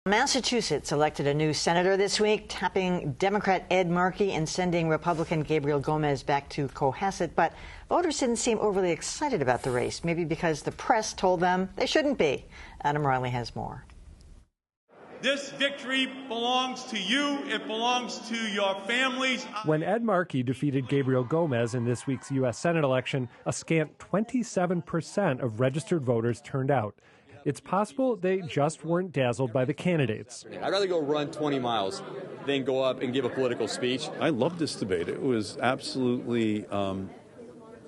Massachusetts elected a new senator this week, tapping Democrat Ed Markey and sending Republican Gabriel Gomez back to Cohasset. But voters didn't seem overly excited about the race, maybe because the press told them they shouldn't be. Adam Riley has more. This victory belongs to you. It belongs to your families. When Ed Markey defeated Gabriel Gomez in this week's U.S. Senate election, a scant 27% of registered voters turned out. It's possible they just weren't dazzled by the candidates. I'd rather go run 20 miles than go up and give a political speech. I loved this debate. It was absolutely an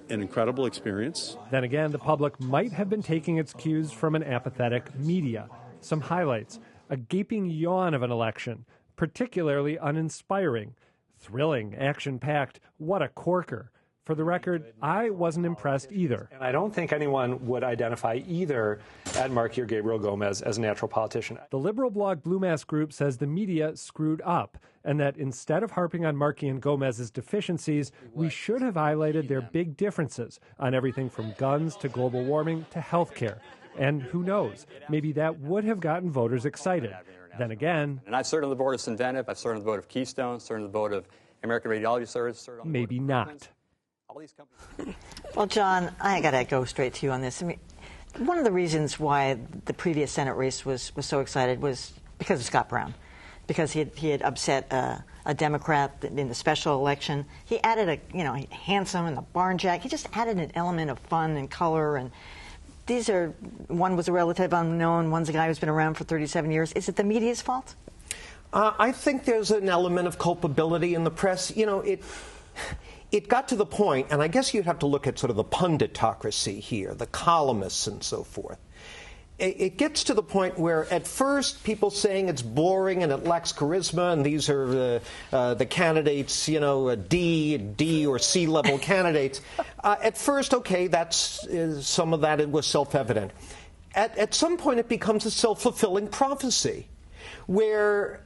incredible experience. Then again, the public might have been taking its cues from an apathetic media. Some highlights: a gaping yawn of an election, particularly uninspiring. Thrilling, action-packed, what a corker. For the record, I wasn't impressed either. And I don't think anyone would identify either Ed Markey or Gabriel Gomez as a natural politician. The liberal blog Blue Mask Group says the media screwed up, and that instead of harping on Markey and Gomez's deficiencies, we should have highlighted their big differences on everything from guns to global warming to health care. And who knows, maybe that would have gotten voters excited. Then again... And I've served on the board of Synventive, I've served on the board of Keystone, served on the board of American Radiology Service. Maybe not. Well, John, I got to go straight to you on this. I mean, one of the reasons why the previous Senate race was so excited was because of Scott Brown, because he had upset a Democrat in the special election. He added handsome and the barn jack. He just added an element of fun and color. And these are, one was a relative unknown, one's a guy who's been around for 37 years. Is it the media's fault? I think there's an element of culpability in the press. You know, it got to the point, and I guess you'd have to look at sort of the punditocracy here, the columnists and so forth. It gets to the point where at first people saying it's boring and it lacks charisma, and these are the candidates, D or C level candidates. At first, okay, that's some of that it was self-evident. At some point it becomes a self-fulfilling prophecy where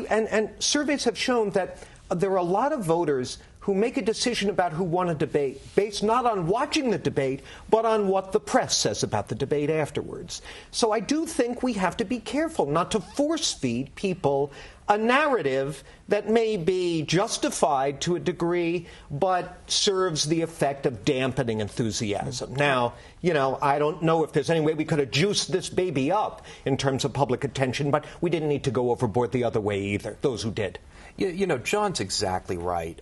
and surveys have shown that there are a lot of voters who make a decision about who won a debate based not on watching the debate, but on what the press says about the debate afterwards. So I do think we have to be careful not to force-feed people a narrative that may be justified to a degree, but serves the effect of dampening enthusiasm. Now, I don't know if there's any way we could have juiced this baby up in terms of public attention, but we didn't need to go overboard the other way either, those who did. John's exactly right.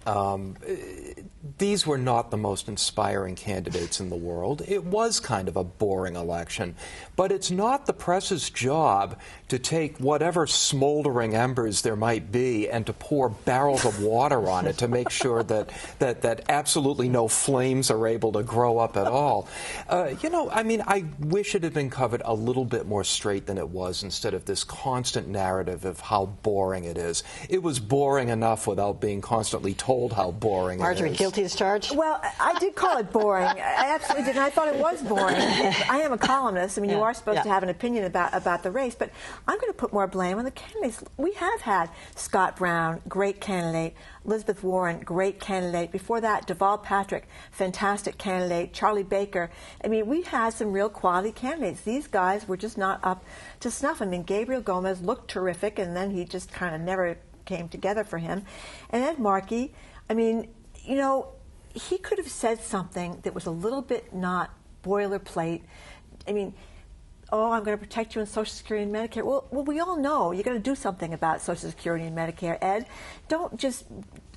These were not the most inspiring candidates in the world. It was kind of a boring election. But it's not the press's job to take whatever smoldering embers there might be and to pour barrels of water on it to make sure that absolutely no flames are able to grow up at all. I wish it had been covered a little bit more straight than it was, instead of this constant narrative of how boring it is. It was boring enough without being constantly told how boring it is. Marjorie, guilty as charged? Well, I did call it boring. I absolutely did, and I thought it was boring. I am a columnist. I mean, you are supposed to have an opinion about the race, but I'm going to put more blame on the candidates. We have had Scott Brown, great candidate, Elizabeth Warren, great candidate. Before that, Deval Patrick, fantastic candidate, Charlie Baker. I mean, we had some real quality candidates. These guys were just not up to snuff. I mean, Gabriel Gomez looked terrific, and then he just kind of never came together for him. And Ed Markey, I mean, he could have said something that was a little bit not boilerplate. I mean, I'm going to protect you in Social Security and Medicare. Well, we all know you're going to do something about Social Security and Medicare, Ed. Don't just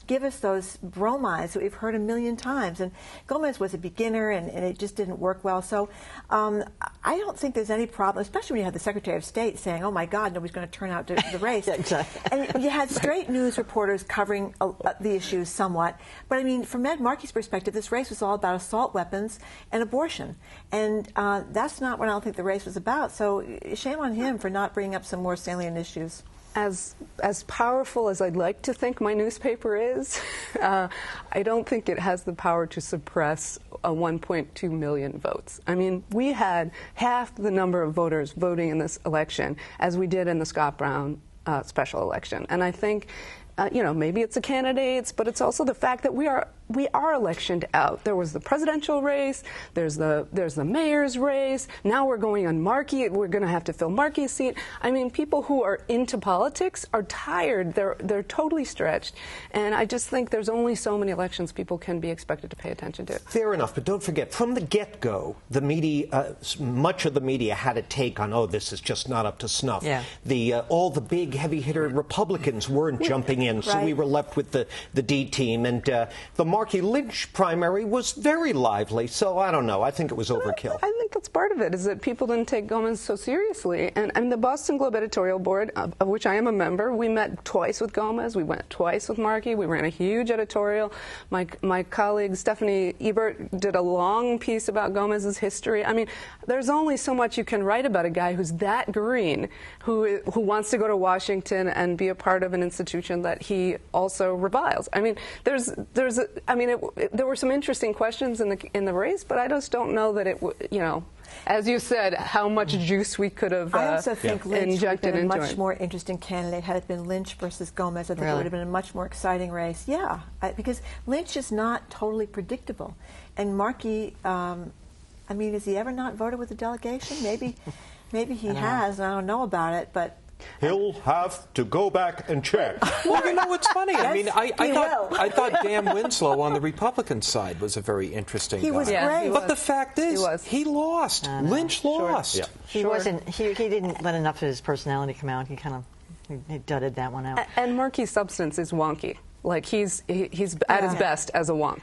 give us those bromides that we've heard a million times. And Gomez was a beginner, and it just didn't work well. So I don't think there's any problem, especially when you have the Secretary of State saying, oh, my God, nobody's going to turn out to the race. Exactly. And you had straight news reporters covering the issues somewhat. But, I mean, from Ed Markey's perspective, this race was all about assault weapons and abortion. And that's not what I don't think the race was about. So shame on him for not bringing up some more salient issues. As powerful as I'd like to think my newspaper is, I don't think it has the power to suppress 1.2 million votes. I mean, we had half the number of voters voting in this election as we did in the Scott Brown special election. And I think, maybe it's the candidates, but it's also the fact that we are we are electioned out. There was the presidential race, there's the mayor's race, now we're going on Markey, we're going to have to fill Markey's seat. I mean, people who are into politics are tired, they're totally stretched, and I just think there's only so many elections people can be expected to pay attention to. Fair enough, but don't forget, from the get-go, the media, much of the media had a take on, oh, this is just not up to snuff. Yeah. All the big heavy-hitter Republicans weren't jumping in, so we were left with the D team, and the Markey-Lynch primary was very lively, so I don't know. I think it was overkill. I think that's part of it, is that people didn't take Gomez so seriously. And the Boston Globe editorial board, of which I am a member, we met twice with Gomez, we went twice with Markey, we ran a huge editorial. My colleague Stephanie Ebert did a long piece about Gomez's history. I mean, there's only so much you can write about a guy who's that green, who wants to go to Washington and be a part of an institution that he also reviles. I mean, there were some interesting questions in the race, but I just don't know that as you said, how much juice we could have I also think Lynch would have been a into much it. more interesting candidate had it been Lynch versus Gomez. I think it would have been a much more exciting race. Yeah, because Lynch is not totally predictable. And Markey, I mean, has he ever not voted with the delegation? Maybe he has, and I don't know about it, but... He'll have to go back and check. Well, you know what's funny? Yes, I mean, I thought Dan Winslow on the Republican side was a very interesting guy. He was great. But the fact is, he lost. Lynch lost. Sure. He wasn't. He didn't let enough of his personality come out. He kind of he dudded that one out. And Markey's substance is wonky. Like he's at his best as a wonk.